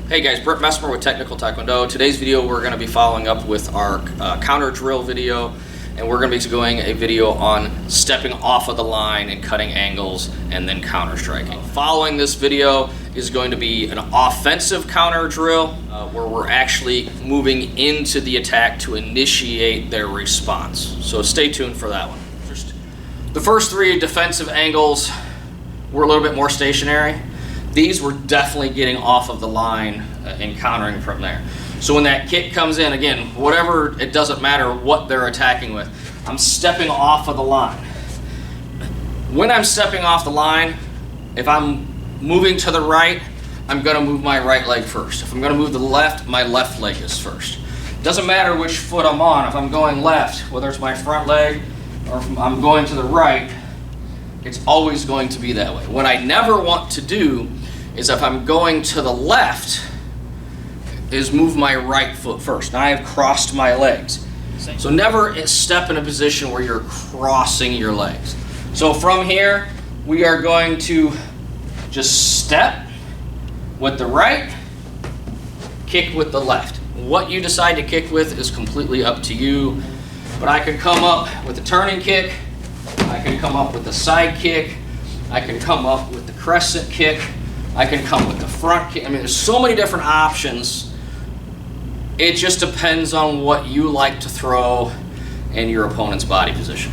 Hey guys, Brett Messmer with Technical Taekwondo. Today's video we're going to be following up with our counter drill video, and we're going to be doing a video on stepping off of the line and cutting angles and then counter striking. Following this video is going to be an offensive counter drill where we're actually moving into the attack to initiate their response. So stay tuned for that one. The first three defensive angles were a little bit more stationary. These were definitely getting off of the line and countering from there. So when that kick comes in, again, whatever, it doesn't matter what they're attacking with, I'm stepping off of the line. When I'm stepping off the line, if I'm moving to the right, I'm gonna move my right leg first. If I'm gonna move to the left, my left leg is first. Doesn't matter which foot I'm on. If I'm going left, whether it's my front leg or if I'm going to the right, it's always going to be that way. What I never want to do is if I'm going to the left, is move my right foot first. Now I have crossed my legs. So never step in a position where you're crossing your legs. So from here, we are going to just step with the right, kick with the left. What you decide to kick with is completely up to you. But I could come up with a turning kick, I can come up with the side kick, I can come up with the crescent kick, I can come with the front kick. I mean, there's so many different options. It just depends on what you like to throw in your opponent's body position.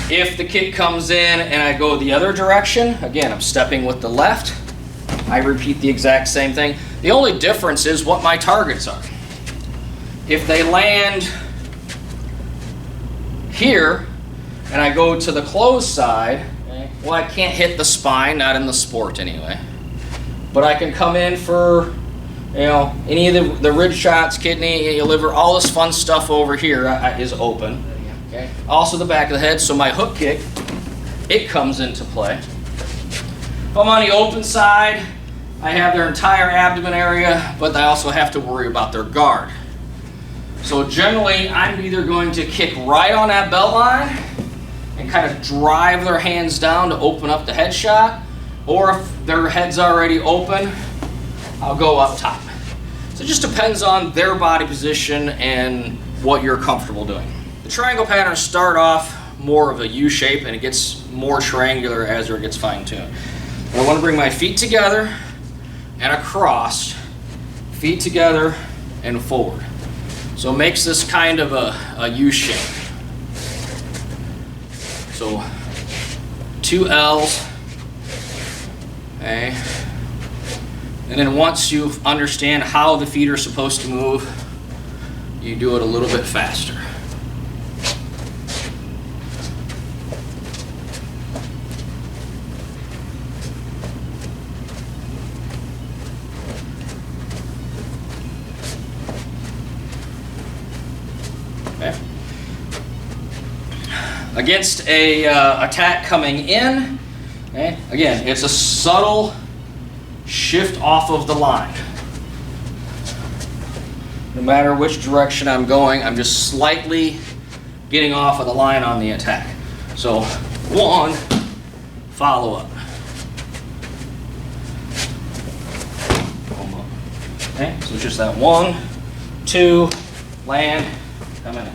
If the kick comes in and I go the other direction, again, I'm stepping with the left. I repeat the exact same thing. The only difference is what my targets are. If they land here, and I go to the closed side, well, I can't hit the spine, not in the sport anyway. But I can come in for, any of the rib shots, kidney, liver, all this fun stuff over here is open. Okay. Also the back of the head, so my hook kick, it comes into play. If I'm on the open side, I have their entire abdomen area, but I also have to worry about their guard. So generally, I'm either going to kick right on that belt line and kind of drive their hands down to open up the headshot, or if their head's already open, I'll go up top. So it just depends on their body position and what you're comfortable doing. The triangle patterns start off more of a U shape and it gets more triangular as it gets fine-tuned. I want to bring my feet together and across, feet together and forward. So it makes this kind of a U shape. So 2 L's, okay? And then once you understand how the feet are supposed to move, you do it a little bit faster. Okay. Against a attack coming in, okay, again, it's a subtle shift off of the line. No matter which direction I'm going, I'm just slightly getting off of the line on the attack. So 1, follow up. Okay, so it's just that 1, 2, land, come in.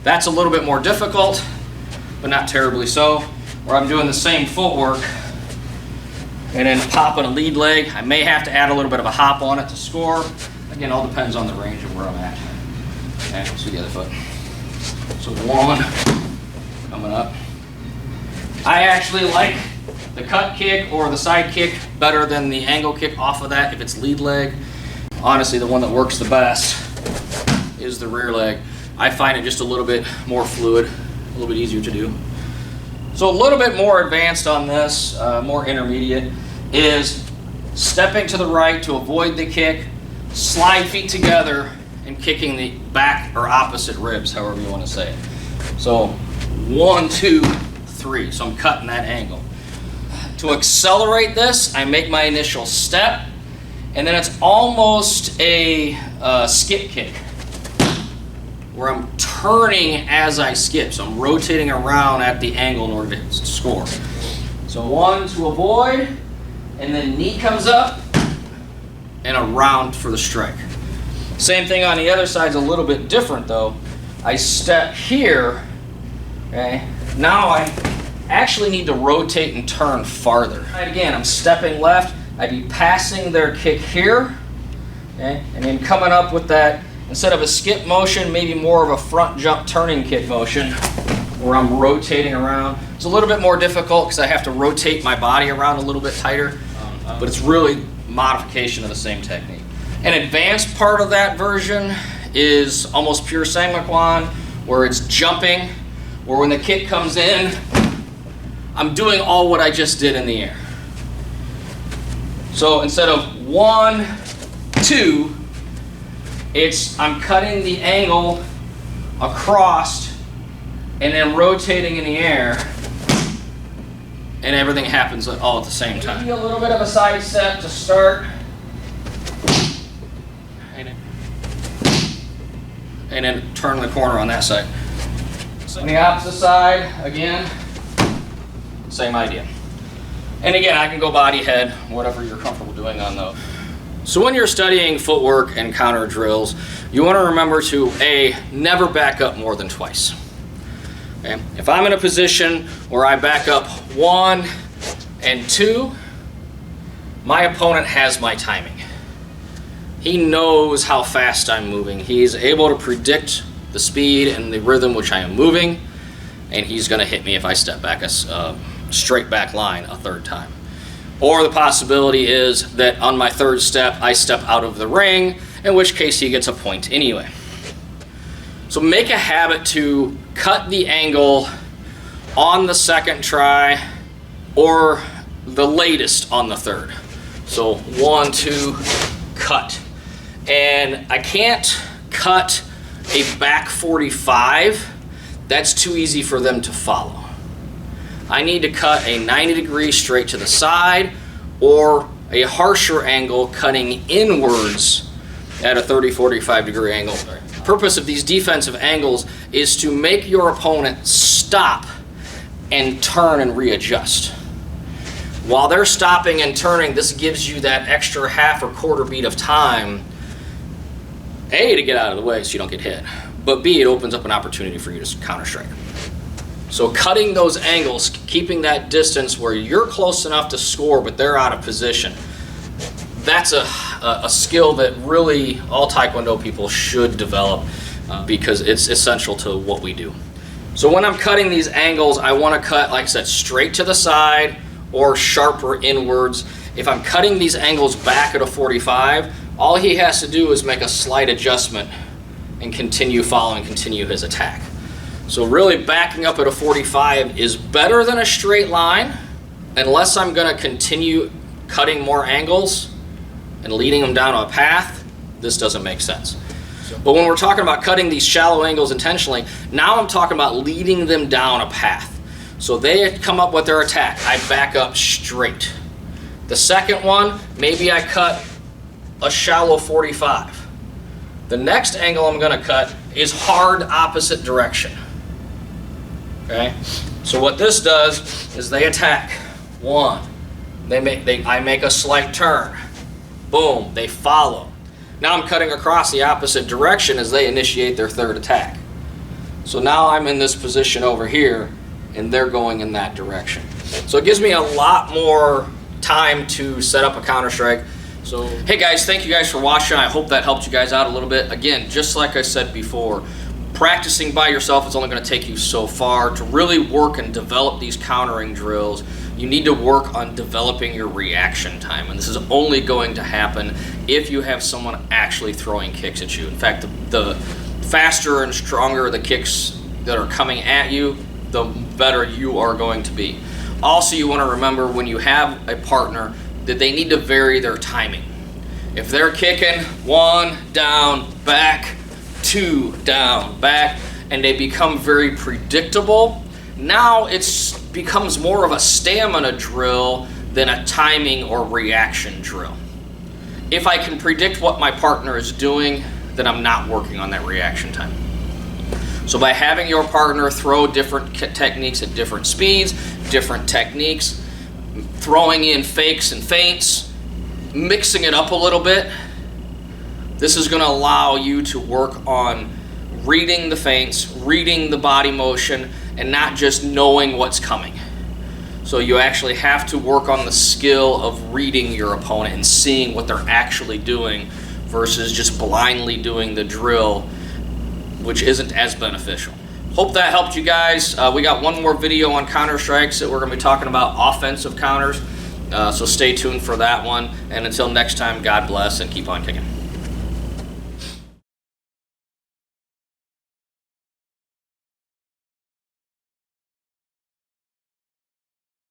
That's a little bit more difficult, but not terribly so. Where I'm doing the same footwork and then popping a lead leg. I may have to add a little bit of a hop on it to score. Again, all depends on the range of where I'm at. Okay, let's do the other foot. So 1, coming up. I actually like the cut kick or the side kick better than the angle kick off of that if it's lead leg. Honestly, the one that works the best is the rear leg. I find it just a little bit more fluid, a little bit easier to do. So a little bit more advanced on this, more intermediate, is stepping to the right to avoid the kick, slide feet together, and kicking the back or opposite ribs, however you want to say it. So 1, 2, 3, so I'm cutting that angle. To accelerate this, I make my initial step, and then it's almost a skip kick, where I'm turning as I skip. So I'm rotating around at the angle in order to score. So 1 to avoid, and then knee comes up, and around for the strike. Same thing on the other side's a little bit different though. I step here, okay? Now I actually need to rotate and turn farther. Right, again, I'm stepping left, I'd be passing their kick here, okay? And then coming up with that, instead of a skip motion, maybe more of a front jump turning kick motion, where I'm rotating around. It's a little bit more difficult because I have to rotate my body around a little bit tighter, but it's really modification of the same technique. An advanced part of that version is almost pure Sangmakwan, where it's jumping, where when the kick comes in, I'm doing all what I just did in the air. So instead of 1, 2, I'm cutting the angle across and then rotating in the air, and everything happens all at the same time. Maybe a little bit of a side step to start, and then turn the corner on that side. On the opposite side, again, same idea. And again, I can go body, head, whatever you're comfortable doing on those. So when you're studying footwork and counter drills, you want to remember to never back up more than twice. Okay? If I'm in a position where I back up 1 and 2, my opponent has my timing. He knows how fast I'm moving. He's able to predict the speed and the rhythm which I am moving, and he's going to hit me if I step back a straight back line a third time. Or the possibility is that on my third step, I step out of the ring, in which case he gets a point anyway. So make a habit to cut the angle on the second try or the latest on the third. So 1, 2, cut. And I can't cut a back 45. That's too easy for them to follow. I need to cut a 90-degree straight to the side or a harsher angle cutting inwards at a 30-45 degree angle. The purpose of these defensive angles is to make your opponent stop and turn and readjust. While they're stopping and turning, this gives you that extra half or quarter beat of time, A, to get out of the way so you don't get hit, but B, it opens up an opportunity for you to counter-strike. So cutting those angles, keeping that distance where you're close enough to score but they're out of position, that's a skill that really all Taekwondo people should develop because it's essential to what we do. So when I'm cutting these angles, I want to cut, like I said, straight to the side or sharper inwards. If I'm cutting these angles back at a 45, all he has to do is make a slight adjustment and continue following, continue his attack. So really backing up at a 45 is better than a straight line unless I'm going to continue cutting more angles and leading them down a path. This doesn't make sense. But when we're talking about cutting these shallow angles intentionally, now I'm talking about leading them down a path. So they come up with their attack. I back up straight. The second one, maybe I cut a shallow 45. The next angle I'm going to cut is hard opposite direction. Okay? So what this does is they attack. 1. I make a slight turn. Boom, they follow. Now I'm cutting across the opposite direction as they initiate their third attack. So now I'm in this position over here and they're going in that direction. So it gives me a lot more time to set up a counter strike. So hey guys, thank you guys for watching. I hope that helped you guys out a little bit. Again, just like I said before, practicing by yourself is only going to take you so far. To really work and develop these countering drills, you need to work on developing your reaction time. And this is only going to happen if you have someone actually throwing kicks at you. In fact, the faster and stronger the kicks that are coming at you, the better you are going to be. Also, you want to remember when you have a partner that they need to vary their timing. If they're kicking 1, down, back, 2, down, back, and they become very predictable, now it becomes more of a stamina drill than a timing or reaction drill. If I can predict what my partner is doing, then I'm not working on that reaction time. So by having your partner throw different techniques at different speeds, different techniques, throwing in fakes and feints, mixing it up a little bit. This is going to allow you to work on reading the feints, reading the body motion, and not just knowing what's coming. So you actually have to work on the skill of reading your opponent and seeing what they're actually doing versus just blindly doing the drill, which isn't as beneficial. Hope that helped you guys. We got one more video on counter strikes that we're going to be talking about offensive counters. So stay tuned for that one. And until next time, God bless and keep on kicking.